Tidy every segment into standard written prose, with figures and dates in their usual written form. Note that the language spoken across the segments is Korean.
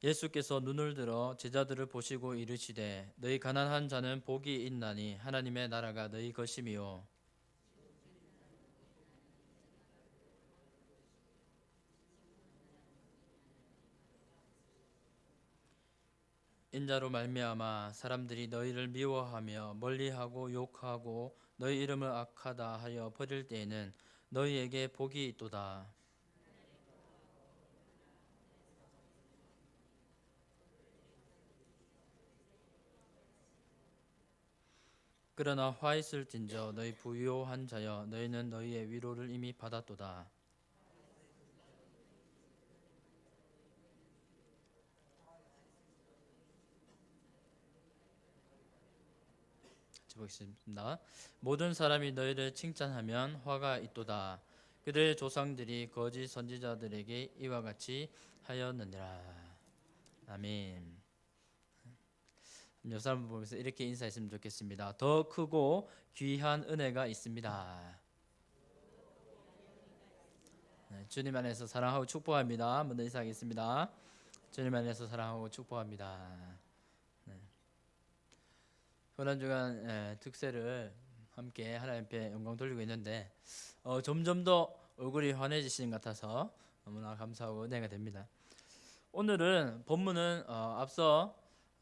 예수께서 눈을 들어 제자들을 보시고 이르시되 너희 가난한 자는 복이 있나니 하나님의 나라가 너희 것임이요. 인자로 말미암아 사람들이 너희를 미워하며 멀리하고 욕하고 너희 이름을 악하다 하여 버릴 때에는 너희에게 복이 있도다. 그러나 화 있을진저 너희 부요한 자여 너희는 너희의 위로를 이미 받았도다. 같이 보겠습니다. 모든 사람이 너희를 칭찬하면 화가 있도다. 그들의 조상들이 거짓 선지자들에게 이와 같이 하였느니라. 아멘. 옆 사람 보면서 이렇게 인사했으면 좋겠습니다. 더 크고 귀한 은혜가 있습니다. 네, 주님 안에서 사랑하고 축복합니다. 먼저 인사하겠습니다. 주님 안에서 사랑하고 축복합니다. 네. 고난주간 특세를 함께 하나님 앞에 영광 돌리고 있는데 점점 더 얼굴이 환해지시는 것 같아서 너무나 감사하고 은혜가 됩니다. 오늘은 본문은 앞서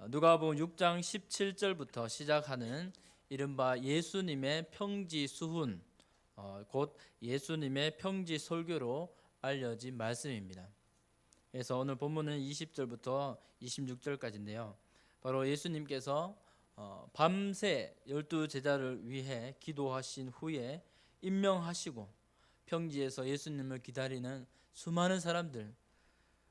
누가복음 6장 17절부터 시작하는 이른바 예수님의 평지수훈, 곧 예수님의 평지설교로 알려진 말씀입니다. 그래서 오늘 본문은 20절부터 26절까지인데요. 바로 예수님께서 밤새 12제자를 위해 기도하신 후에 임명하시고 평지에서 예수님을 기다리는 수많은 사람들,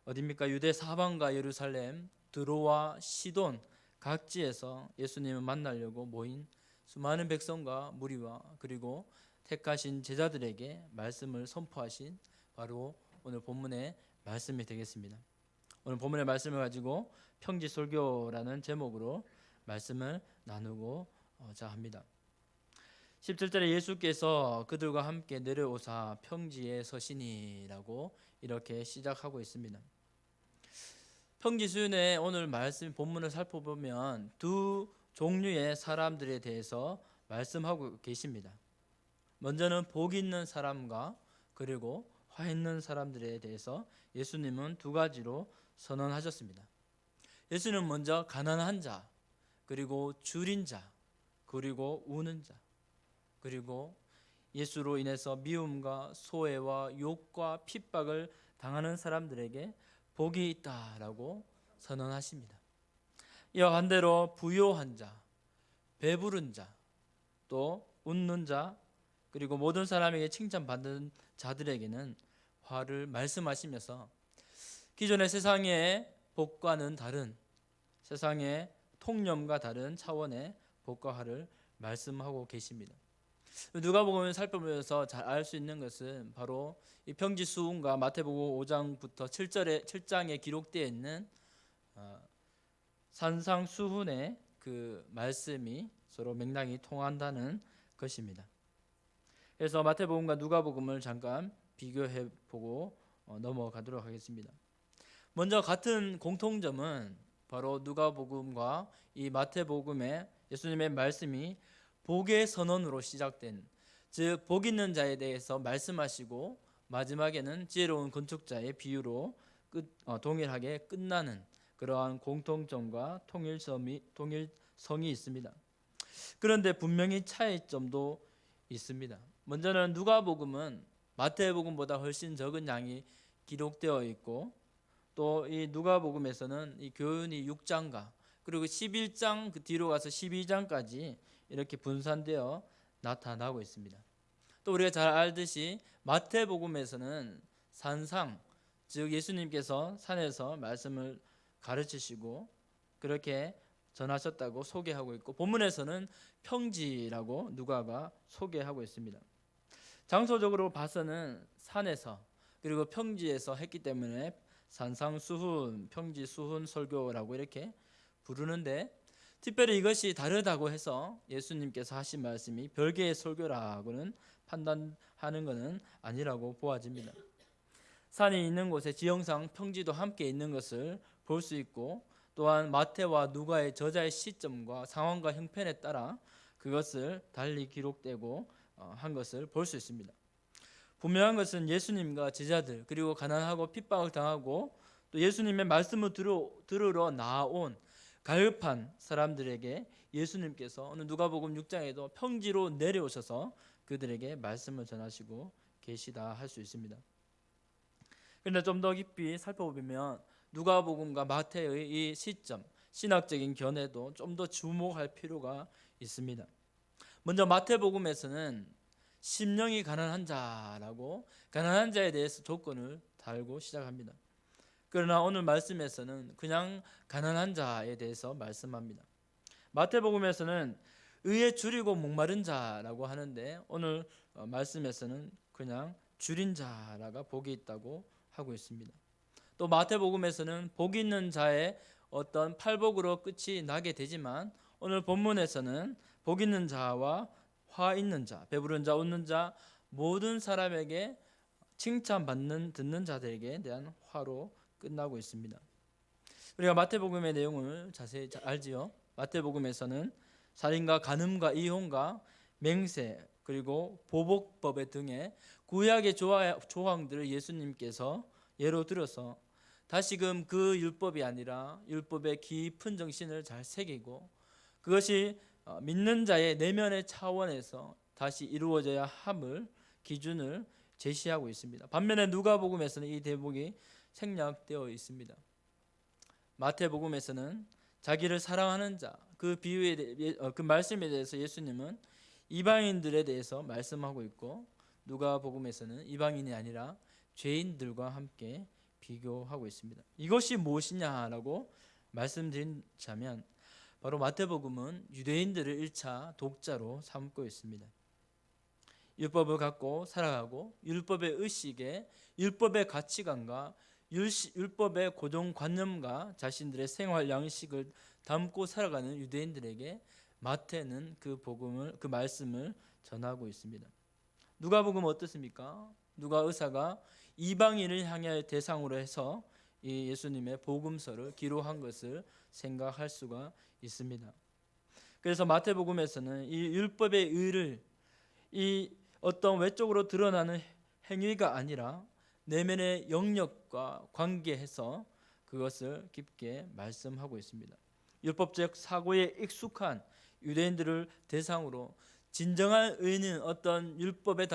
어디입니까? 유대 사방과 예루살렘, 드로와 시돈 각지에서 예수님을 만나려고 모인 수많은 백성과 무리와 그리고 택하신 제자들에게 말씀을 선포하신 바로 오늘 본문의 말씀이 되겠습니다. 오늘 본문의 말씀을 가지고 평지설교라는 제목으로 말씀을 나누고자 합니다. 17절에 예수께서 그들과 함께 내려오사 평지에 서시니라고 이렇게 시작하고 있습니다. 평지수훈의 오늘 말씀 본문을 살펴보면 두 종류의 사람들에 대해서 말씀하고 계십니다. 먼저는 복 있는 사람과 그리고 화 있는 사람들에 대해서 예수님은 두 가지로 선언하셨습니다. 예수님은 먼저 가난한 자, 그리고 줄인 자, 그리고 우는 자, 그리고 예수로 인해서 미움과 소외와 욕과 핍박을 당하는 사람들에게 복이 있다라고 선언하십니다. 이와 반대로 부요한 자, 배부른 자, 또 웃는 자, 그리고 모든 사람에게 칭찬받는 자들에게는 화를 말씀하시면서 기존의 세상의 복과는 다른, 세상의 통념과 다른 차원의 복과 화를 말씀하고 계십니다. 누가복음을 살펴보면서 잘 알 수 있는 것은 바로 이 평지수훈과 마태복음 5장부터 7장에 기록되어 있는 산상수훈의 그 말씀이 서로 맥락이 통한다는 것입니다. 그래서 마태복음과 누가복음을 잠깐 비교해 보고 넘어가도록 하겠습니다. 먼저 같은 공통점은 바로 누가복음과 이 마태복음의 예수님의 말씀이 복의 선언으로 시작된, 즉 복 있는 자에 대해서 말씀하시고 마지막에는 지혜로운 건축자의 비유로 동일하게 끝나는 그러한 공통점과 통일성이 있습니다. 그런데 분명히 차이점도 있습니다. 먼저는 누가복음은 마태복음보다 훨씬 적은 양이 기록되어 있고, 또 이 누가복음에서는 이 교훈이 6장과 그리고 11장 그 뒤로 가서 12장까지 이렇게 분산되어 나타나고 있습니다. 또 우리가 잘 알듯이 마태복음에서는 산상, 즉 예수님께서 산에서 말씀을 가르치시고 그렇게 전하셨다고 소개하고 있고, 본문에서는 평지라고 누가가 소개하고 있습니다. 장소적으로 봐서는 산에서 그리고 평지에서 했기 때문에 산상수훈, 평지수훈 설교라고 이렇게 부르는데, 특별히 이것이 다르다고 해서 예수님께서 하신 말씀이 별개의 설교라고는 판단하는 것은 아니라고 보아집니다. 산이 있는 곳에 지형상 평지도 함께 있는 것을 볼 수 있고, 또한 마태와 누가의 저자의 시점과 상황과 형편에 따라 그것을 달리 기록되고 한 것을 볼 수 있습니다. 분명한 것은 예수님과 제자들, 그리고 가난하고 핍박을 당하고 또 예수님의 말씀을 들으러 나온 갈급한 사람들에게 예수님께서 오늘 누가복음 6장에도 평지로 내려오셔서 그들에게 말씀을 전하시고 계시다 할 수 있습니다. 그런데 좀 더 깊이 살펴보면 누가복음과 마태의 이 시점, 신학적인 견해도 좀 더 주목할 필요가 있습니다. 먼저 마태복음에서는 심령이 가난한 자라고 가난한 자에 대해서 조건을 달고 시작합니다. 그러나 오늘 말씀에서는 그냥 가난한 자에 대해서 말씀합니다. 마태복음에서는 의에 줄이고 목마른 자라고 하는데 오늘 말씀에서는 그냥 줄인 자라가 복이 있다고 하고 있습니다. 또 마태복음에서는 복 있는 자의 어떤 팔복으로 끝이 나게 되지만 오늘 본문에서는 복 있는 자와 화 있는 자, 배부른 자, 웃는 자, 모든 사람에게 칭찬받는 듣는 자들에게 대한 화로 끝나고 있습니다. 우리가 마태복음의 내용을 자세히 알지요. 마태복음에서는 살인과 간음과 이혼과 맹세 그리고 보복법 등의 구약의 조항들을 예수님께서 예로 들어서 다시금 그 율법이 아니라 율법의 깊은 정신을 잘 새기고 그것이 믿는 자의 내면의 차원에서 다시 이루어져야 함을 기준을 제시하고 있습니다. 반면에 누가복음에서는 이 대목이 생략되어 있습니다. 마태복음에서는 자기를 사랑하는 자, 그 말씀에 대해서 예수님은 이방인들에 대해서 말씀하고 있고 누가복음에서는 이방인이 아니라 죄인들과 함께 비교하고 있습니다. 이것이 무엇이냐라고 말씀드리자면 바로 마태복음은 유대인들을 1차 독자로 삼고 있습니다. 율법을 갖고 살아가고 율법의 의식에 율법의 가치관과 율법의 고정관념과 자신들의 생활 양식을 담고 살아가는 유대인들에게 마태는 그 말씀을 전하고 있습니다. 누가복음은 어떻습니까? 누가 의사가 이방인을 향해 대상으로 해서 이 예수님의 복음서를 기록한 것을 생각할 수가 있습니다. 그래서 마태복음에서는 이 율법의 의를 이 어떤 외적으로 드러나는 행위가 아니라 내면의 영역과 관계해서 그것을 깊게 말씀하고 있습니다. 율법적 사고에 익숙한 유대인들을 대상으로 진정한 의는 어떤 율법의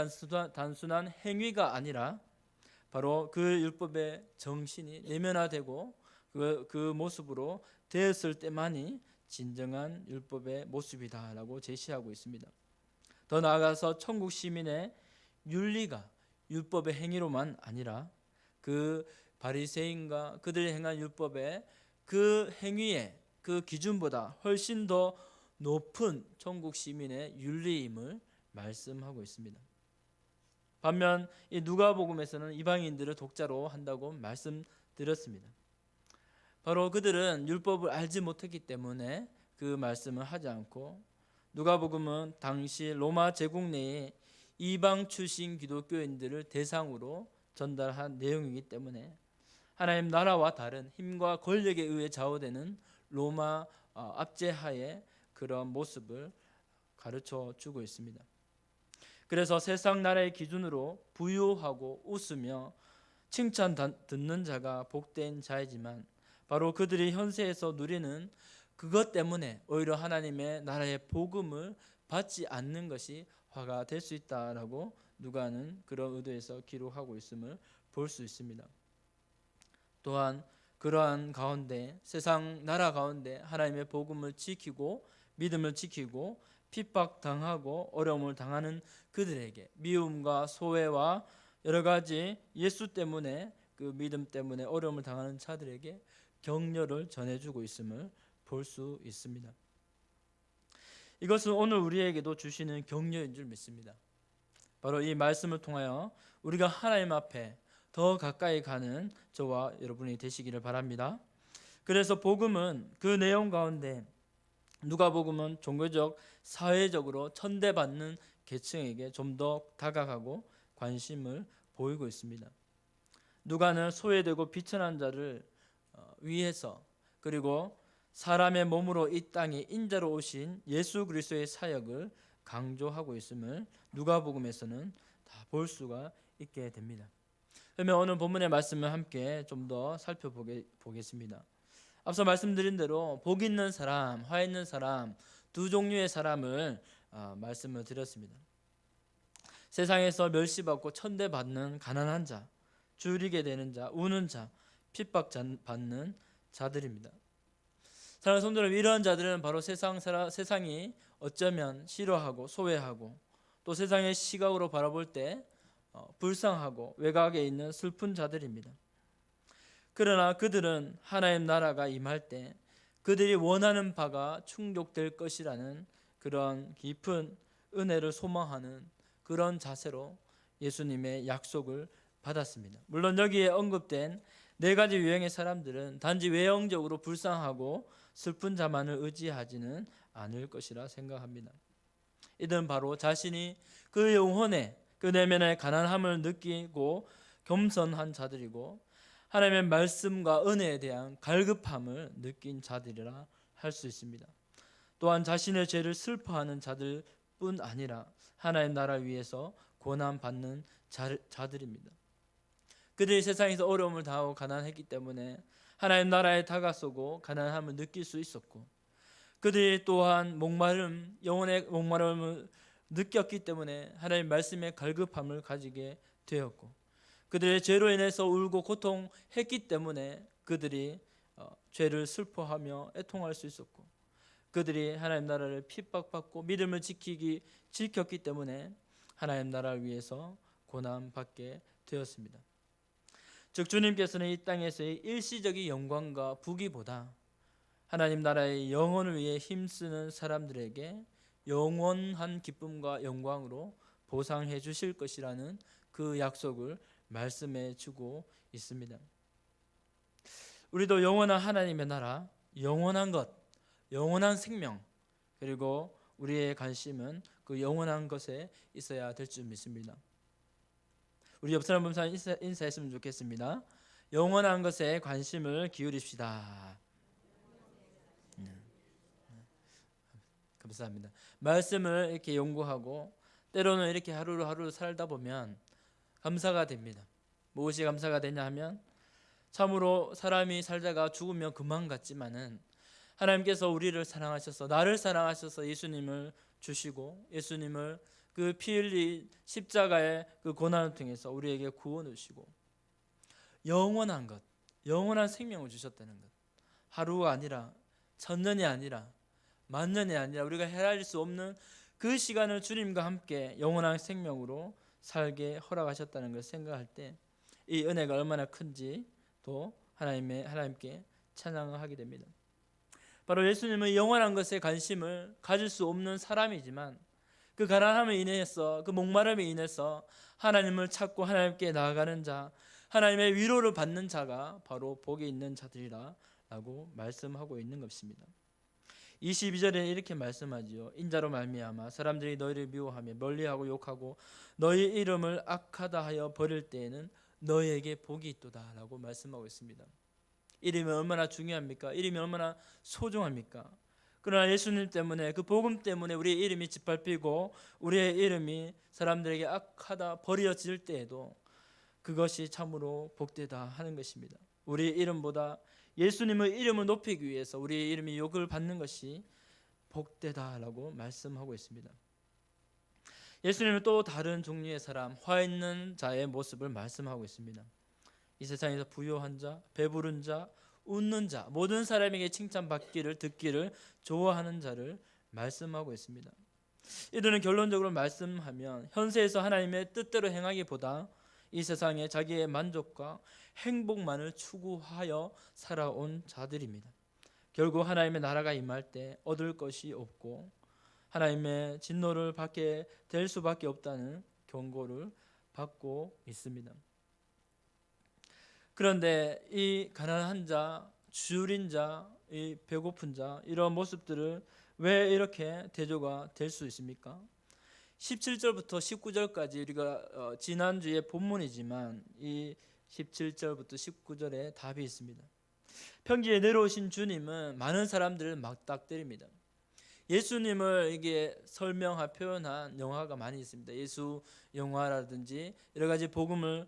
단순한 행위가 아니라 바로 그 율법의 정신이 내면화되고 그 모습으로 되었을 때만이 진정한 율법의 모습이다라고 제시하고 있습니다. 더 나아가서 천국 시민의 윤리가 율법의 행위로만 아니라 그 바리새인과 그들이 행한 율법의 그 행위의 그 기준보다 훨씬 더 높은 천국 시민의 윤리임을 말씀하고 있습니다. 반면 이 누가복음에서는 이방인들을 독자로 한다고 말씀드렸습니다. 바로 그들은 율법을 알지 못했기 때문에 그 말씀을 하지 않고 누가복음은 당시 로마 제국 내에 이방 출신 기독교인들을 대상으로 전달한 내용이기 때문에 하나님 나라와 다른 힘과 권력에 의해 좌우되는 로마 압제하에 그런 모습을 가르쳐 주고 있습니다. 그래서 세상 나라의 기준으로 부유하고 웃으며 칭찬 듣는 자가 복된 자이지만 바로 그들이 현세에서 누리는 그것 때문에 오히려 하나님의 나라의 복음을 받지 않는 것이 화가 될 수 있다라고 누가는 그런 의도에서 기록하고 있음을 볼 수 있습니다. 또한 그러한 가운데 세상 나라 가운데 하나님의 복음을 지키고 믿음을 지키고 핍박당하고 어려움을 당하는 그들에게 미움과 소외와 여러 가지 예수 때문에 그 믿음 때문에 어려움을 당하는 자들에게 격려를 전해주고 있음을 볼 수 있습니다. 이것은 오늘 우리에게도 주시는 격려인 줄 믿습니다. 바로 이 말씀을 통하여 우리가 하나님 앞에 더 가까이 가는 저와 여러분이 되시기를 바랍니다. 그래서 복음은 그 내용 가운데 누가복음은 종교적, 사회적으로 천대받는 계층에게 좀 더 다가가고 관심을 보이고 있습니다. 누가는 소외되고 비천한 자를 위해서 그리고 사람의 몸으로 이 땅에 인자로 오신 예수 그리스도의 사역을 강조하고 있음을 누가복음에서는 다 볼 수가 있게 됩니다. 그러면 오늘 본문의 말씀을 함께 좀 더 살펴보겠습니다. 앞서 말씀드린 대로 복 있는 사람, 화 있는 사람 두 종류의 사람을 말씀을 드렸습니다. 세상에서 멸시받고 천대받는 가난한 자, 줄이게 되는 자, 우는 자, 핍박받는 자들입니다. 사랑하는 성도 여러분, 이러한 자들은 바로 세상이 어쩌면 싫어하고 소외하고 또 세상의 시각으로 바라볼 때 불쌍하고 외곽에 있는 슬픈 자들입니다. 그러나 그들은 하나님 나라가 임할 때 그들이 원하는 바가 충족될 것이라는 그런 깊은 은혜를 소망하는 그런 자세로 예수님의 약속을 받았습니다. 물론 여기에 언급된 네 가지 유형의 사람들은 단지 외형적으로 불쌍하고 슬픈 자만을 의지하지는 않을 것이라 생각합니다. 이들은 바로 자신이 그 영혼의 그 내면의 가난함을 느끼고 겸손한 자들이고 하나님의 말씀과 은혜에 대한 갈급함을 느낀 자들이라 할 수 있습니다. 또한 자신의 죄를 슬퍼하는 자들뿐 아니라 하나님 나라 위해서 고난받는 자들입니다. 그들이 세상에서 어려움을 당하고 가난했기 때문에 하나님 나라에 다가서고 가난함을 느낄 수 있었고, 그들이 또한 영혼의 목마름을 느꼈기 때문에 하나님 말씀의 갈급함을 가지게 되었고, 그들의 죄로 인해서 울고 고통했기 때문에 그들이 죄를 슬퍼하며 애통할 수 있었고, 그들이 하나님 나라를 핍박받고 믿음을 지켰기 때문에 하나님 나라를 위해서 고난받게 되었습니다. 즉 주님께서는 이 땅에서의 일시적인 영광과 부귀보다 하나님 나라의 영혼을 위해 힘쓰는 사람들에게 영원한 기쁨과 영광으로 보상해 주실 것이라는 그 약속을 말씀해 주고 있습니다. 우리도 영원한 하나님의 나라, 영원한 것, 영원한 생명, 그리고 우리의 관심은 그 영원한 것에 있어야 될 줄 믿습니다. 우리 옆 사람 보면서 인사했으면 좋겠습니다. 영원한 것에 관심을 기울입시다. 감사합니다. 말씀을 이렇게 연구하고 때로는 이렇게 하루를 살다 보면 감사가 됩니다. 무엇이 감사가 되냐 하면 참으로 사람이 살다가 죽으면 그만 같지만은 하나님께서 우리를 사랑하셔서 나를 사랑하셔서 예수님을 주시고 예수님을 그 피 흘린 십자가의 그 고난을 통해서 우리에게 구원을 주시고 영원한 것, 영원한 생명을 주셨다는 것. 하루가 아니라 천년이 아니라 만년이 아니라 우리가 헤아릴 수 없는 그 시간을 주님과 함께 영원한 생명으로 살게 허락하셨다는 것을 생각할 때 이 은혜가 얼마나 큰지 또 하나님께 찬양을 하게 됩니다. 바로 예수님은 영원한 것에 관심을 가질 수 없는 사람이지만 그 가난함에 인해서 그 목마름에 인해서 하나님을 찾고 하나님께 나아가는 자, 하나님의 위로를 받는 자가 바로 복이 있는 자들이라고 말씀하고 있는 것입니다. 22절에 이렇게 말씀하지요. 인자로 말미암아 사람들이 너희를 미워하며 멀리하고 욕하고 너희 이름을 악하다 하여 버릴 때에는 너희에게 복이 있도다 라고 말씀하고 있습니다. 이름이 얼마나 중요합니까? 이름이 얼마나 소중합니까? 그러나 예수님 때문에 그 복음 때문에 우리의 이름이 짓밟히고 우리의 이름이 사람들에게 악하다 버려질 때에도 그것이 참으로 복되다 하는 것입니다. 우리의 이름보다 예수님의 이름을 높이기 위해서 우리의 이름이 욕을 받는 것이 복되다라고 말씀하고 있습니다. 예수님은 또 다른 종류의 사람, 화 있는 자의 모습을 말씀하고 있습니다. 이 세상에서 부요한 자, 배부른 자, 웃는 자, 모든 사람에게 칭찬받기를 듣기를 좋아하는 자를 말씀하고 있습니다. 이들은 결론적으로 말씀하면 현세에서 하나님의 뜻대로 행하기보다 이 세상에 자기의 만족과 행복만을 추구하여 살아온 자들입니다. 결국 하나님의 나라가 임할 때 얻을 것이 없고 하나님의 진노를 받게 될 수밖에 없다는 경고를 받고 있습니다. 그런데 이 가난한 자, 줄인 자, 이 배고픈 자 이런 모습들을 왜 이렇게 대조가 될 수 있습니까? 17절부터 19절까지 우리가 지난주의 본문이지만 이 17절부터 19절에 답이 있습니다. 평지에 내려오신 주님은 많은 사람들을 맞닥뜨립니다. 예수님을 이게 표현한 영화가 많이 있습니다. 예수 영화라든지 여러 가지 복음의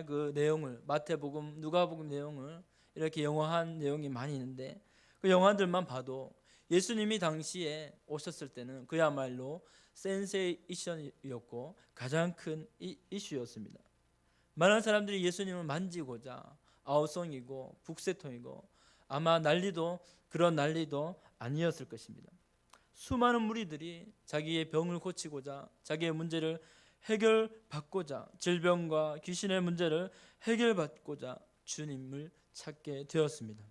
그 내용을, 마태복음, 누가복음 내용을 이렇게 영화한 내용이 많이 있는데, 그 영화들만 봐도 예수님이 당시에 오셨을 때는 그야말로 센세이션이었고 가장 큰 이슈였습니다. 많은 사람들이 예수님을 만지고자 아우성이고 북새통이고, 아마 그런 난리도 아니었을 것입니다. 수많은 무리들이 자기의 병을 고치고자, 자기의 문제를 해결받고자, 질병과 귀신의 문제를 해결받고자 주님을 찾게 되었습니다.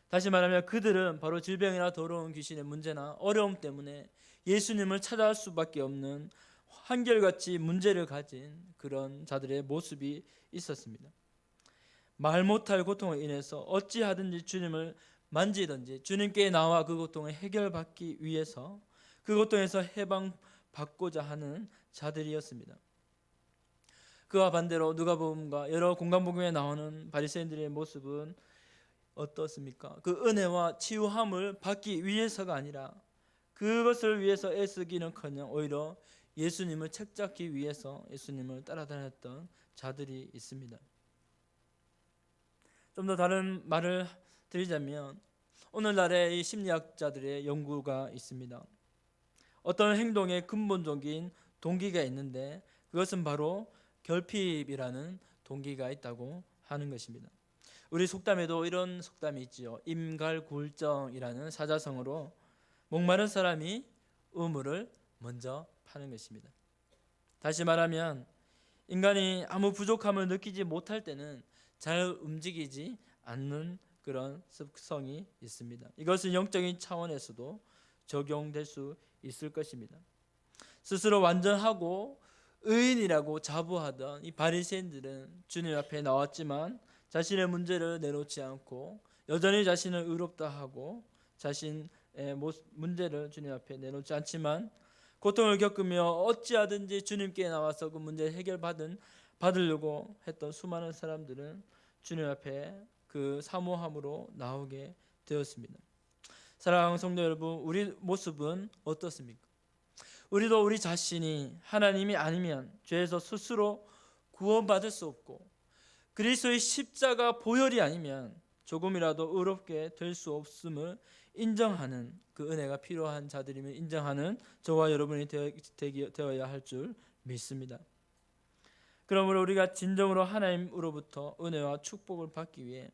다시 말하면 그들은 바로 질병이나 더러운 귀신의 문제나 어려움 때문에 예수님을 찾아갈 수밖에 없는 한결같이 문제를 가진 그런 자들의 모습이 있었습니다. 말 못할 고통을 인해서 어찌하든지 주님을 만지든지 주님께 나와 그 고통을 해결받기 위해서 그 고통에서 해방받고자 하는 자들이었습니다. 그와 반대로 누가복음과 여러 공간복음에 나오는 바리새인들의 모습은 어떻습니까? 그 은혜와 치유함을 받기 위해서가 아니라 그것을 위해서 애쓰기는커녕 오히려 예수님을 책잡기 위해서 예수님을 따라다녔던 자들이 있습니다. 좀 더 다른 말을 드리자면, 오늘날의 이 심리학자들의 연구가 있습니다. 어떤 행동의 근본적인 동기가 있는데 그것은 바로 결핍이라는 동기가 있다고 하는 것입니다. 우리 속담에도 이런 속담이 있지요. 임갈굴정이라는 사자성어로 목마른 사람이 우물을 먼저 파는 것입니다. 다시 말하면 인간이 아무 부족함을 느끼지 못할 때는 잘 움직이지 않는 그런 습성이 있습니다. 이것은 영적인 차원에서도 적용될 수 있을 것입니다. 스스로 완전하고 의인이라고 자부하던 이 바리새인들은 주님 앞에 나왔지만 자신의 문제를 내놓지 않고 여전히 자신을 의롭다 하고 자신의 문제를 주님 앞에 내놓지 않지만, 고통을 겪으며 어찌하든지 주님께 나와서 그 문제를 받으려고 했던 수많은 사람들은 주님 앞에 그 사모함으로 나오게 되었습니다. 사랑하는 성도 여러분, 우리 모습은 어떻습니까? 우리도 우리 자신이 하나님이 아니면 죄에서 스스로 구원받을 수 없고, 그리스도의 십자가 보혈이 아니면 조금이라도 의롭게 될 수 없음을 인정하는, 그 은혜가 필요한 자들임을 인정하는 저와 여러분이 되어야 할 줄 믿습니다. 그러므로 우리가 진정으로 하나님으로부터 은혜와 축복을 받기 위해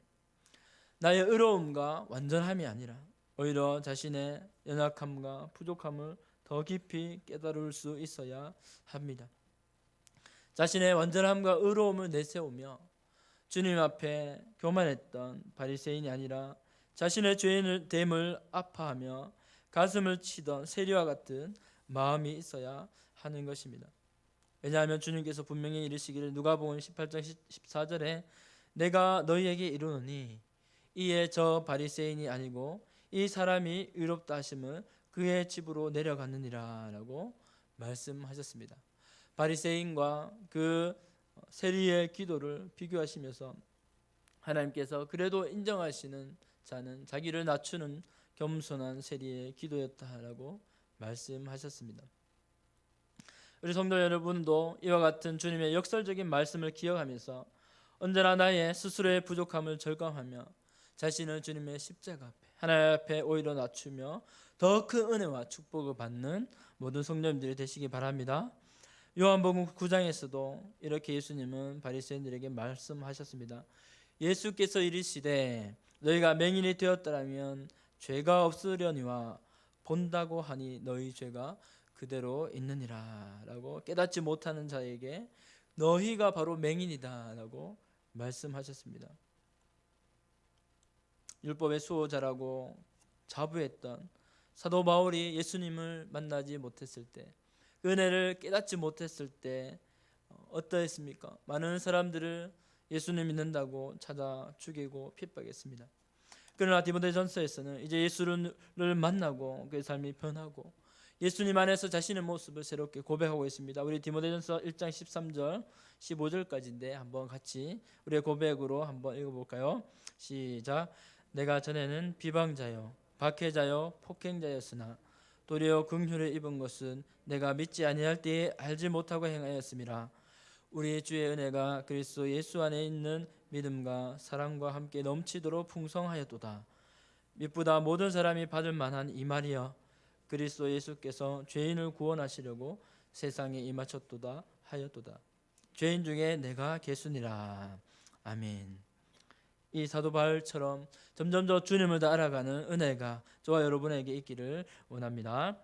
나의 의로움과 완전함이 아니라 오히려 자신의 연약함과 부족함을 더 깊이 깨달을 수 있어야 합니다. 자신의 완전함과 의로움을 내세우며 주님 앞에 교만했던 바리새인이 아니라 자신의 죄됨을 아파하며 가슴을 치던 세리와 같은 마음이 있어야 하는 것입니다. 왜냐하면 주님께서 분명히 이르시기를 누가복음 18장 14절에 내가 너희에게 이르노니 이에 저 바리새인이 아니고 이 사람이 의롭다 하심을 그의 집으로 내려갔느니라 라고 말씀하셨습니다. 바리새인과 그 세리의 기도를 비교하시면서 하나님께서 그래도 인정하시는 자는 자기를 낮추는 겸손한 세리의 기도였다라고 말씀하셨습니다. 우리 성도 여러분도 이와 같은 주님의 역설적인 말씀을 기억하면서 언제나 나의 스스로의 부족함을 절감하며 자신을 주님의 십자가 앞에, 하나님 앞에 오히려 낮추며 더 큰 은혜와 축복을 받는 모든 성도님들이 되시기 바랍니다. 요한복음 9장에서도 이렇게 예수님은 바리새인들에게 말씀하셨습니다. 예수께서 이르시되 너희가 맹인이 되었더라면 죄가 없으려니와 본다고 하니 너희 죄가 그대로 있느니라 라고, 깨닫지 못하는 자에게 너희가 바로 맹인이다 라고 말씀하셨습니다. 율법의 수호자라고 자부했던 사도 바울이 예수님을 만나지 못했을 때, 은혜를 깨닫지 못했을 때 어떠했습니까? 많은 사람들을 예수님 믿는다고 찾아 죽이고 핍박했습니다. 그러나 디모데전서에서는 이제 예수를 만나고 그의 삶이 변하고 예수님 안에서 자신의 모습을 새롭게 고백하고 있습니다. 우리 디모데전서 1장 13절 15절까지인데 한번 같이 우리의 고백으로 한번 읽어볼까요? 시작. 내가 전에는 비방자요 박해자요 폭행자였으나 도리어 긍휼을 입은 것은 내가 믿지 아니할 때에 알지 못하고 행하였음이라. 우리 주의 은혜가 그리스도 예수 안에 있는 믿음과 사랑과 함께 넘치도록 풍성하였도다. 믿보다 모든 사람이 받을 만한 이 말이여, 그리스도 예수께서 죄인을 구원하시려고 세상에 임하셨도다 하였도다. 죄인 중에 내가 개순이라. 아멘. 이 사도 바울처럼 점점 더 주님을 더 알아가는 은혜가 저와 여러분에게 있기를 원합니다.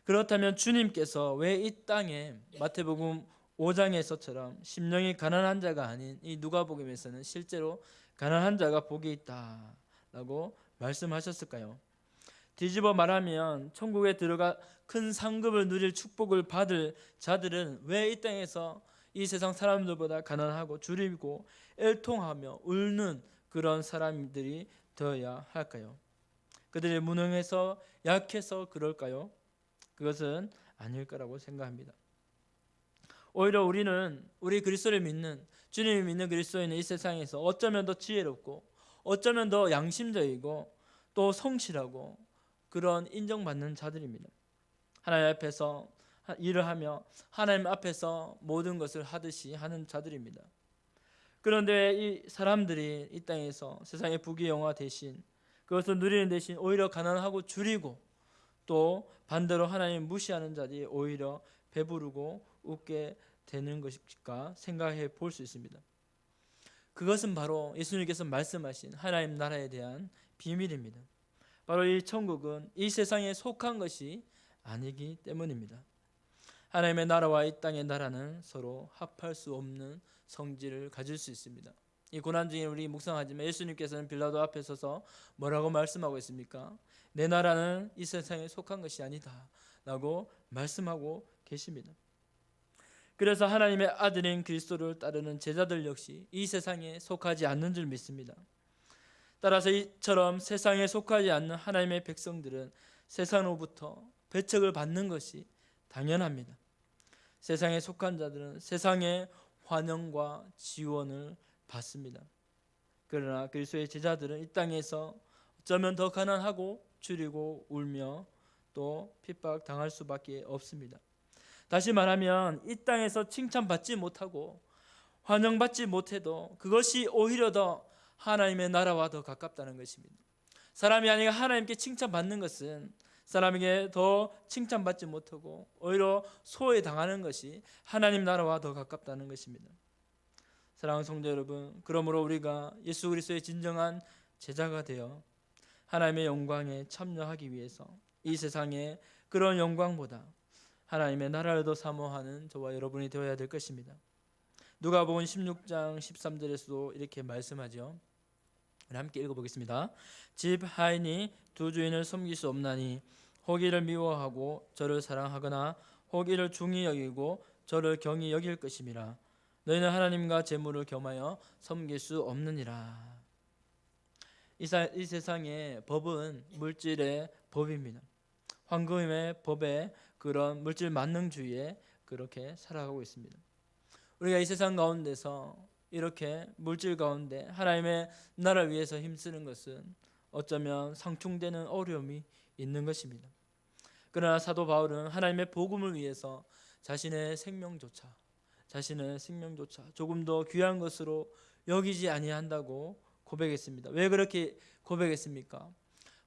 그렇다면 주님께서 왜 이 땅에 마태복음 5장에서처럼 심령이 가난한 자가 아닌 이 누가복음에서는 실제로 가난한 자가 복이 있다라고 말씀하셨을까요? 뒤집어 말하면 천국에 들어가 큰 상급을 누릴 축복을 받을 자들은 왜 이 땅에서 이 세상 사람들보다 가난하고 줄이고 애통하며 울는 그런 사람들이 되어야 할까요? 그들이 무능해서 약해서 그럴까요? 그것은 아닐 거라고 생각합니다. 오히려 우리는 우리 그리스도를 믿는 주님을 믿는 그리스도인은 이 세상에서 어쩌면 더 지혜롭고 어쩌면 더 양심적이고 또 성실하고 그런 인정받는 자들입니다. 하나님 앞에서 일을 하며 하나님 앞에서 모든 것을 하듯이 하는 자들입니다. 그런데 이 사람들이 이 땅에서 세상의 부귀영화 대신 그것을 누리는 대신 오히려 가난하고 줄이고 또 반대로 하나님 무시하는 자들이 오히려 배부르고 웃게 되는 것일까 생각해 볼 수 있습니다. 그것은 바로 예수님께서 말씀하신 하나님 나라에 대한 비밀입니다. 바로 이 천국은 이 세상에 속한 것이 아니기 때문입니다. 하나님의 나라와 이 땅의 나라는 서로 합할 수 없는 성질을 가질 수 있습니다. 이 고난 중에 우리 묵상하지만 예수님께서는 빌라도 앞에 서서 뭐라고 말씀하고 있습니까? 내 나라는 이 세상에 속한 것이 아니다 라고 말씀하고 계십니다. 그래서 하나님의 아들인 그리스도를 따르는 제자들 역시 이 세상에 속하지 않는 줄 믿습니다. 따라서 이처럼 세상에 속하지 않는 하나님의 백성들은 세상으로부터 배척을 받는 것이 당연합니다. 세상에 속한 자들은 세상의 환영과 지원을 받습니다. 그러나 그리스도의 제자들은 이 땅에서 어쩌면 더 가난하고 줄이고 울며 또 핍박당할 수밖에 없습니다. 다시 말하면 이 땅에서 칭찬받지 못하고 환영받지 못해도 그것이 오히려 더 하나님의 나라와 더 가깝다는 것입니다. 사람이 아니라 하나님께 칭찬받는 것은 사람에게 더 칭찬받지 못하고 오히려 소외당하는 것이 하나님 나라와 더 가깝다는 것입니다. 사랑하는 성도 여러분, 그러므로 우리가 예수 그리스도의 진정한 제자가 되어 하나님의 영광에 참여하기 위해서 이 세상의 그런 영광보다 하나님의 나라를 더 사모하는 저와 여러분이 되어야 될 것입니다. 누가복음 16장 13절에서도 이렇게 말씀하죠. 우리 함께 읽어보겠습니다. 집 하인이 두 주인을 섬길 수 없나니 혹 이를 미워하고 저를 사랑하거나 혹 이를 중히 여기고 저를 경히 여길 것임이라. 너희는 하나님과 재물을 겸하여 섬길 수 없느니라. 이 세상의 법은 물질의 법입니다. 황금의 법에 그런 물질 만능주의에 그렇게 살아가고 있습니다. 우리가 이 세상 가운데서 이렇게 물질 가운데 하나님의 나라를 위해서 힘쓰는 것은 어쩌면 상충되는 어려움이 있는 것입니다. 그러나 사도 바울은 하나님의 복음을 위해서 자신의 생명조차 조금 더 귀한 것으로 여기지 아니한다고 고백했습니다. 왜 그렇게 고백했습니까?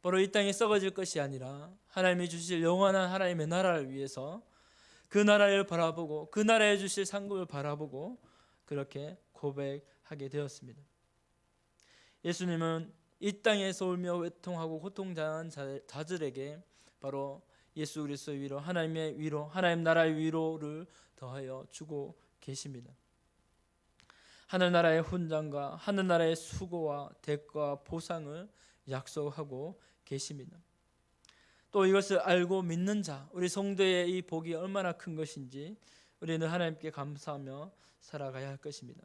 바로 이 땅에 썩어질 것이 아니라 하나님이 주실 영원한 하나님의 나라를 위해서 그 나라를 바라보고 그 나라에 주실 상급을 바라보고 그렇게 고백하게 되었습니다. 예수님은 이 땅에서 울며 외통하고 고통당한 자들에게 바로 예수 그리스도의 위로, 하나님의 위로, 하나님 나라의 위로를 더하여 주고 계십니다. 하늘나라의 훈장과 하늘나라의 수고와 대가와 보상을 약속하고 계십니다. 또 이것을 알고 믿는 자, 우리 성도의 이 복이 얼마나 큰 것인지 우리는 하나님께 감사하며 살아가야 할 것입니다.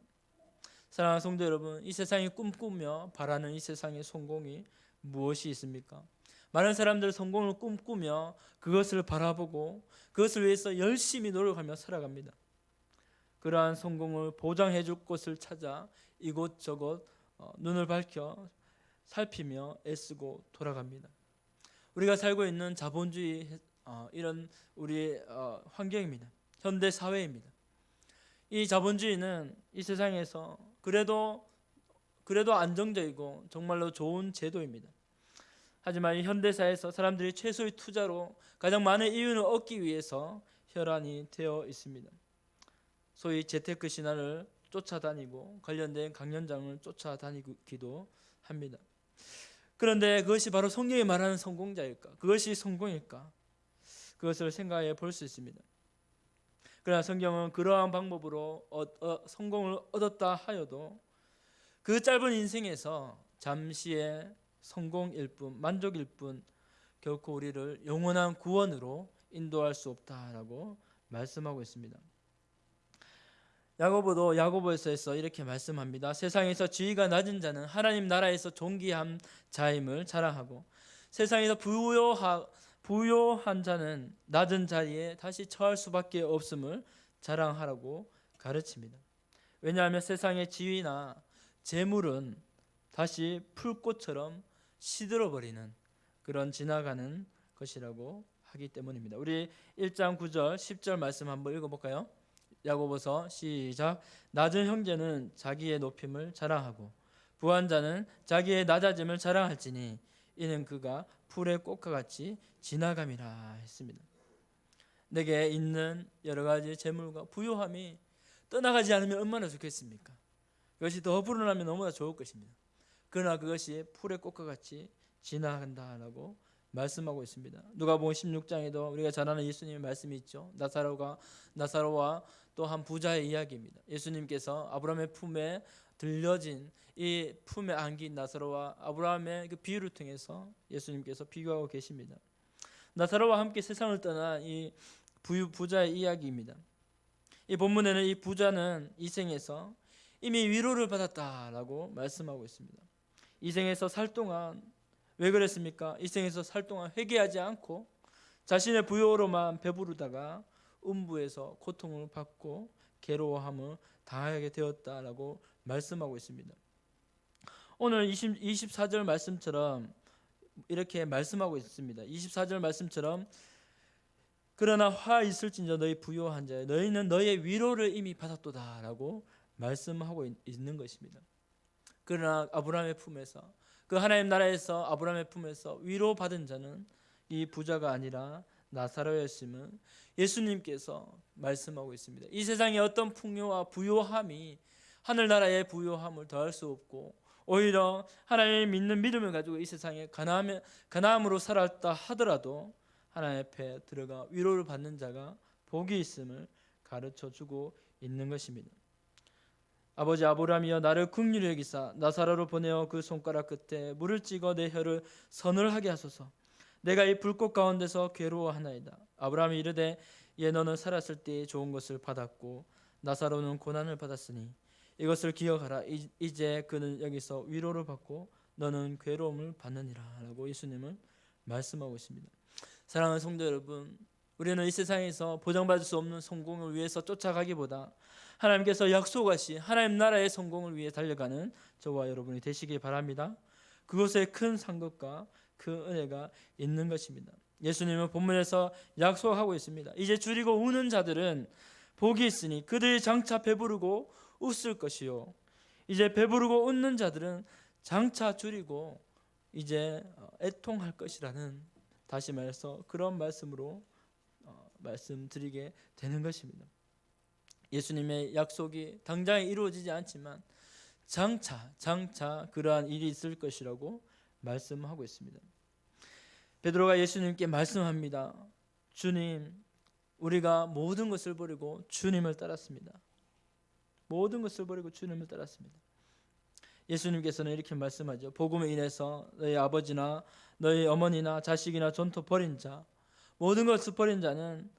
사랑하는 성도 여러분, 이 세상이 꿈꾸며 바라는 이 세상의 성공이 무엇이 있습니까? 많은 사람들 성공을 꿈꾸며 그것을 바라보고 그것을 위해서 열심히 노력하며 살아갑니다. 그러한 성공을 보장해 줄 곳을 찾아 이곳저곳 눈을 밝혀 살피며 애쓰고 돌아갑니다. 우리가 살고 있는 자본주의 이런 우리 환경입니다. 현대 사회입니다. 이 자본주의는 이 세상에서 그래도 안정적이고 정말로 좋은 제도입니다. 하지만 이 현대사에서 사람들이 최소의 투자로 가장 많은 이윤을 얻기 위해서 혈안이 되어 있습니다. 소위 재테크 신화를 쫓아다니고 관련된 강연장을 쫓아다니기도 합니다. 그런데 그것이 바로 성경이 말하는 성공자일까? 그것이 성공일까? 그것을 생각해 볼 수 있습니다. 그러나 성경은 그러한 방법으로 성공을 얻었다 하여도 그 짧은 인생에서 잠시의 성공일 뿐, 만족일 뿐 결코 우리를 영원한 구원으로 인도할 수 없다라고 말씀하고 있습니다. 야고보도 야고보서에서 이렇게 말씀합니다. 세상에서 지위가 낮은 자는 하나님 나라에서 존귀한 자임을 자랑하고 세상에서 부요한 자는 낮은 자리에 다시 처할 수밖에 없음을 자랑하라고 가르칩니다. 왜냐하면 세상의 지위나 재물은 다시 풀꽃처럼 시들어버리는 그런 지나가는 것이라고 하기 때문입니다. 우리 1장 9절 10절 말씀 한번 읽어볼까요? 야고보서 시작. 낮은 형제는 자기의 높임을 자랑하고 부한 자는 자기의 낮아짐을 자랑할지니 이는 그가 풀의 꽃과 같이 지나감이라 했습니다. 내게 있는 여러 가지 재물과 부요함이 떠나가지 않으면 얼마나 좋겠습니까? 그것이 더 불어나면 너무나 좋을 것입니다. 그러나 그것이 풀의 꽃과 같이 지나간다라고 말씀하고 있습니다. 누가복음 16장에도 우리가 잘 아는 예수님의 말씀이 있죠. 나사로와 또 한 부자의 이야기입니다. 예수님께서 아브라함의 품에 들려진 이 품에 안긴 나사로와 아브라함의 그 비유를 통해서 예수님께서 비교하고 계십니다. 나사로와 함께 세상을 떠난 이 부자의 이야기입니다. 이 본문에는 이 부자는 이 생에서 이미 위로를 받았다라고 말씀하고 있습니다. 이 생에서 살 동안 왜 그랬습니까? 이 생에서 살 동안 회개하지 않고 자신의 부요로만 배부르다가 음부에서 고통을 받고 괴로워함을 당하게 되었다라고 말씀하고 있습니다. 오늘 24절 말씀처럼 이렇게 말씀하고 있습니다. 24절 말씀처럼 그러나 화 있을진저 너희 부요한 자여 너희는 너희의 위로를 이미 받았도다라고 말씀하고 있는 것입니다. 그러나 아브라함의 품에서 그 하나님 나라에서 아브라함의 품에서 위로받은 자는 이 부자가 아니라 나사로였음을 예수님께서 말씀하고 있습니다. 이 세상의 어떤 풍요와 부요함이 하늘나라의 부요함을 더할 수 없고 오히려 하나님을 믿는 믿음을 가지고 이 세상에 가나움으로 살았다 하더라도 하나님 앞에 들어가 위로를 받는 자가 복이 있음을 가르쳐주고 있는 것입니다. 아버지 아브라함이여 나를 긍휼히 여기사 나사로를 보내어 그 손가락 끝에 물을 찍어 내 혀를 서늘하게 하소서. 내가 이 불꽃 가운데서 괴로워하나이다. 아브라함이 이르되 예 너는 살았을 때 좋은 것을 받았고 나사로는 고난을 받았으니 이것을 기억하라. 이제 그는 여기서 위로를 받고 너는 괴로움을 받느니라 라고 예수님은 말씀하고 있습니다. 사랑하는 성도 여러분, 우리는 이 세상에서 보장받을 수 없는 성공을 위해서 쫓아가기보다 하나님께서 약속하신 하나님 나라의 성공을 위해 달려가는 저와 여러분이 되시기 바랍니다. 그곳에 큰 상급과 그 은혜가 있는 것입니다. 예수님은 본문에서 약속하고 있습니다. 이제 줄이고 우는 자들은 복이 있으니 그들이 장차 배부르고 웃을 것이요 이제 배부르고 웃는 자들은 장차 줄이고 이제 애통할 것이라는, 다시 말해서 그런 말씀으로 말씀드리게 되는 것입니다. 예수님의 약속이 당장에 이루어지지 않지만 장차 그러한 일이 있을 것이라고 말씀하고 있습니다. 베드로가 예수님께 말씀합니다. 주님, 우리가 모든 것을 버리고 주님을 따랐습니다. 모든 것을 버리고 주님을 따랐습니다. 예수님께서는 이렇게 말씀하죠. 복음에 인해서 너희 아버지나 너희 어머니나 자식이나 전토 버린 자, 모든 것을 버린 자는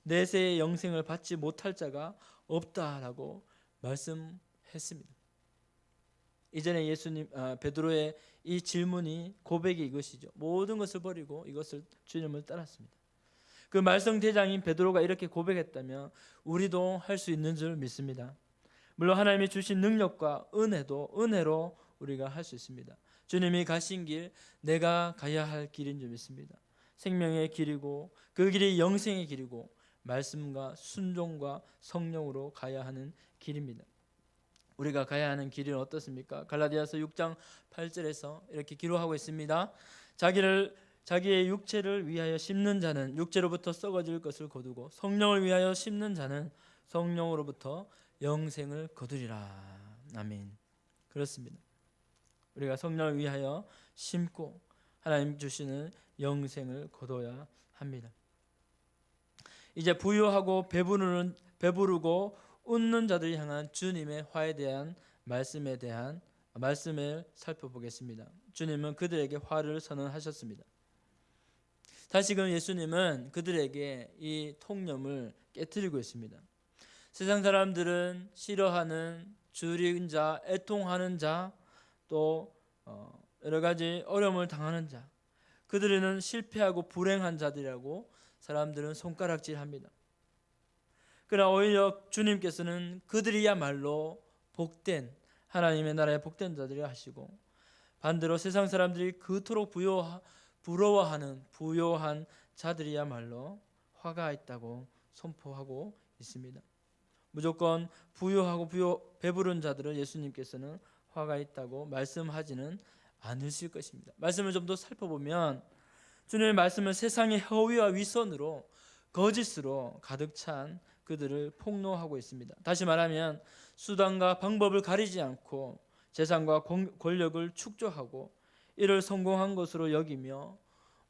내세의 영생을 받지 못할 자가 없다라고 말씀했습니다. 이전에 베드로의 이 질문이 고백이 이것이죠. 모든 것을 버리고 이것을 주님을 따랐습니다. 그 말썽 대장인 베드로가 이렇게 고백했다면 우리도 할 수 있는 줄 믿습니다. 물론 하나님이 주신 능력과 은혜로 우리가 할 수 있습니다. 주님이 가신 길, 내가 가야 할 길인 줄 믿습니다. 생명의 길이고 그 길이 영생의 길이고 말씀과 순종과 성령으로 가야 하는 길입니다. 우리가 가야 하는 길은 어떻습니까? 갈라디아서 6장 8절에서 이렇게 기록하고 있습니다. 자기의 육체를 위하여 심는 자는 육체로부터 썩어질 것을 거두고 성령을 위하여 심는 자는 성령으로부터 영생을 거두리라. 아멘. 그렇습니다. 우리가 성령을 위하여 심고 하나님 주시는 영생을 거둬야 합니다. 이제 부유하고 배부르고 웃는 자들을 향한 주님의 화에 대한 말씀을 살펴보겠습니다. 주님은 그들에게 화를 선언하셨습니다. 다시금 예수님은 그들에게 이 통념을 깨뜨리고 있습니다. 세상 사람들은 싫어하는 줄인 자, 애통하는 자, 또 여러 가지 어려움을 당하는 자, 그들은 실패하고 불행한 자들이라고 사람들은 손가락질합니다. 그러나 오히려 주님께서는 그들이야말로 복된 하나님의 나라의 복된 자들이라 하시고, 반대로 세상 사람들이 그토록 부러워하는 부요한 자들이야말로 화가 있다고 선포하고 있습니다. 무조건 부유하고 배부른 자들을 예수님께서는 화가 있다고 말씀하지는 않으실 것입니다. 말씀을 좀 더 살펴보면 주님의 말씀은 세상의 허위와 위선으로 거짓으로 가득 찬 그들을 폭로하고 있습니다. 다시 말하면 수단과 방법을 가리지 않고 재산과 권력을 축적하고 이를 성공한 것으로 여기며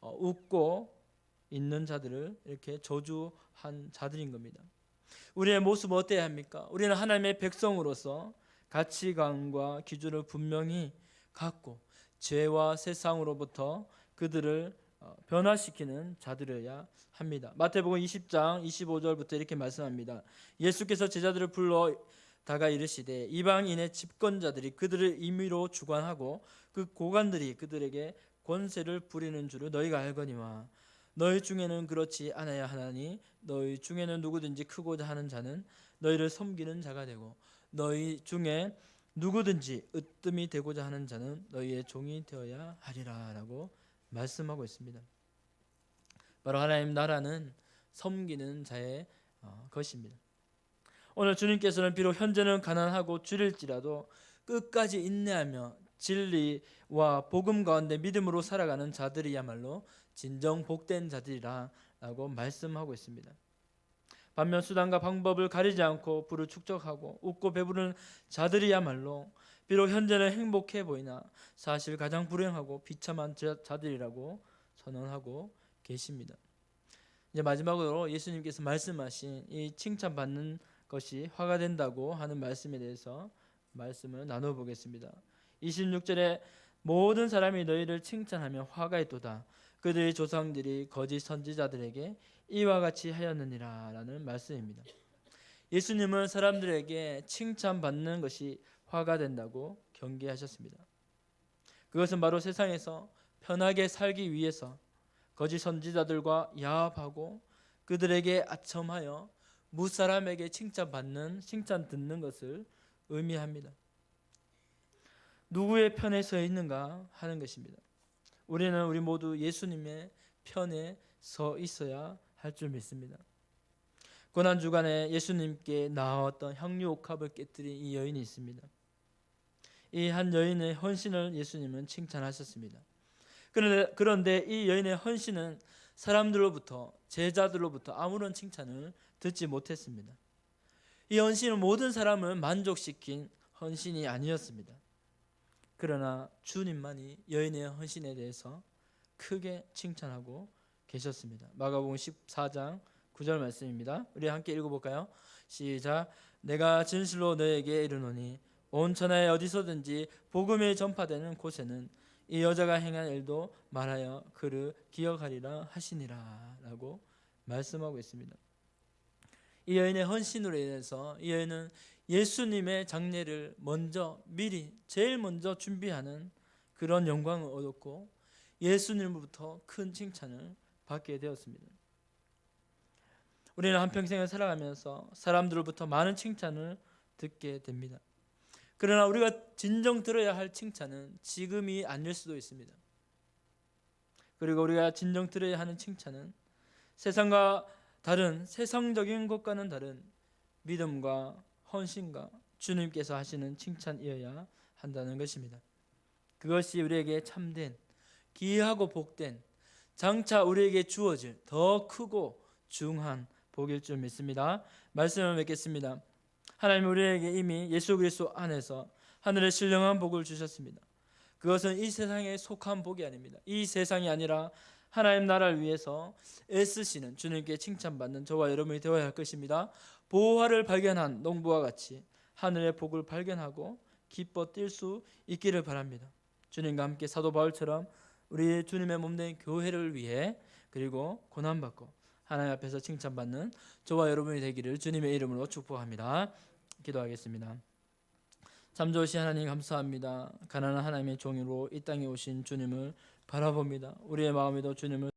웃고 있는 자들을 이렇게 저주한 자들인 겁니다. 우리의 모습은 어때야 합니까? 우리는 하나님의 백성으로서 가치관과 기준을 분명히 갖고 죄와 세상으로부터 그들을 변화시키는 자들이어야 합니다. 마태복음 20장 25절부터 이렇게 말씀합니다. 예수께서 제자들을 불러다가 이르시되 이방인의 집권자들이 그들을 임의로 주관하고 그 고관들이 그들에게 권세를 부리는 줄을 너희가 알거니와 너희 중에는 그렇지 않아야 하나니 너희 중에는 누구든지 크고자 하는 자는 너희를 섬기는 자가 되고 너희 중에 누구든지 으뜸이 되고자 하는 자는 너희의 종이 되어야 하리라 라고 말씀하고 있습니다. 바로 하나님 나라는 섬기는 자의 것입니다. 오늘 주님께서는 비록 현재는 가난하고 줄일지라도 끝까지 인내하며 진리와 복음 가운데 믿음으로 살아가는 자들이야말로 진정 복된 자들이라 라고 말씀하고 있습니다. 반면 수단과 방법을 가리지 않고 부를 축적하고 웃고 배부른 자들이야말로 비록 현재는 행복해 보이나 사실 가장 불행하고 비참한 자들이라고 선언하고 계십니다. 이제 마지막으로 예수님께서 말씀하신 이 칭찬받는 것이 화가 된다고 하는 말씀에 대해서 말씀을 나눠보겠습니다. 26절에 모든 사람이 너희를 칭찬하며 화가 있도다. 그들의 조상들이 거짓 선지자들에게 이와 같이 하였느니라 라는 말씀입니다. 예수님은 사람들에게 칭찬받는 것이 화가 된다고 경계하셨습니다. 그것은 바로 세상에서 편하게 살기 위해서 거짓 선지자들과 야합하고 그들에게 아첨하여 무사람에게 칭찬 듣는 것을 의미합니다. 누구의 편에 서 있는가 하는 것입니다. 우리 모두 예수님의 편에 서 있어야 할 줄 믿습니다. 고난주간에 예수님께 나왔던 향유옥합을 깨뜨린 이 여인이 있습니다. 이 한 여인의 헌신을 예수님은 칭찬하셨습니다. 그런데 이 여인의 헌신은 사람들로부터 제자들로부터 아무런 칭찬을 듣지 못했습니다. 이 헌신은 모든 사람을 만족시킨 헌신이 아니었습니다. 그러나 주님만이 여인의 헌신에 대해서 크게 칭찬하고 계셨습니다. 마가복음 14장 9절 말씀입니다. 우리 함께 읽어볼까요? 시작. 내가 진실로 너에게 이르노니 온 천하에 어디서든지 복음이 전파되는 곳에는 이 여자가 행한 일도 말하여 그를 기억하리라 하시니라 라고 말씀하고 있습니다. 이 여인의 헌신으로 인해서 이 여인은 예수님의 장례를 미리 제일 먼저 준비하는 그런 영광을 얻었고 예수님으로부터 큰 칭찬을 받게 되었습니다. 우리는 한평생을 살아가면서 사람들로부터 많은 칭찬을 듣게 됩니다. 그러나 우리가 진정 들어야 할 칭찬은 지금이 아닐 수도 있습니다. 그리고 우리가 진정 들어야 하는 칭찬은 세상과 다른 세상적인 것과는 다른 믿음과 헌신과 주님께서 하시는 칭찬이어야 한다는 것입니다. 그것이 우리에게 참된 귀하고 복된 장차 우리에게 주어질 더 크고 중한 복일 줄 믿습니다. 말씀을 맺겠습니다. 하나님 우리에게 이미 예수 그리스도 안에서 하늘의 신령한 복을 주셨습니다. 그것은 이 세상에 속한 복이 아닙니다. 이 세상이 아니라 하나님 나라를 위해서 애쓰시는 주님께 칭찬받는 저와 여러분이 되어야 할 것입니다. 보화를 발견한 농부와 같이 하늘의 복을 발견하고 기뻐 뛸 수 있기를 바랍니다. 주님과 함께 사도 바울처럼 우리 주님의 몸된 교회를 위해 그리고 고난받고 하나님 앞에서 칭찬받는 저와 여러분이 되기를 주님의 이름으로 축복합니다. 기도하겠습니다. 참 좋으신 하나님 감사합니다. 가난한 하나님의 종으로 이 땅에 오신 주님을 바라봅니다. 우리의 마음에도 주님을